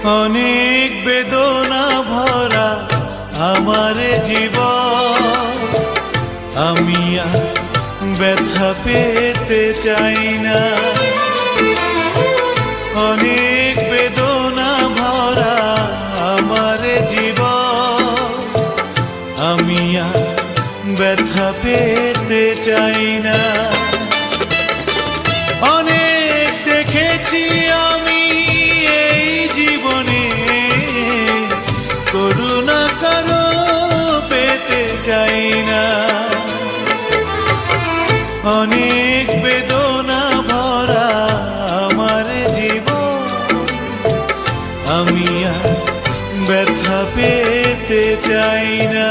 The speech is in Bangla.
অনেক বেদনা ভরা আমার জীবন, আমি আর ব্যথা পেতে চাই না। অনেক বেদনা ভরা আমার জীবন, আমি আর ব্যথা পেতে চাই না। অনেক দেখেছি আমি এই জীবনে, করুণা কারো পেতে চাই না। অনেক বেদনা ভরা আমার জীবন, আমি আর ব্যথা পেতে চাই না।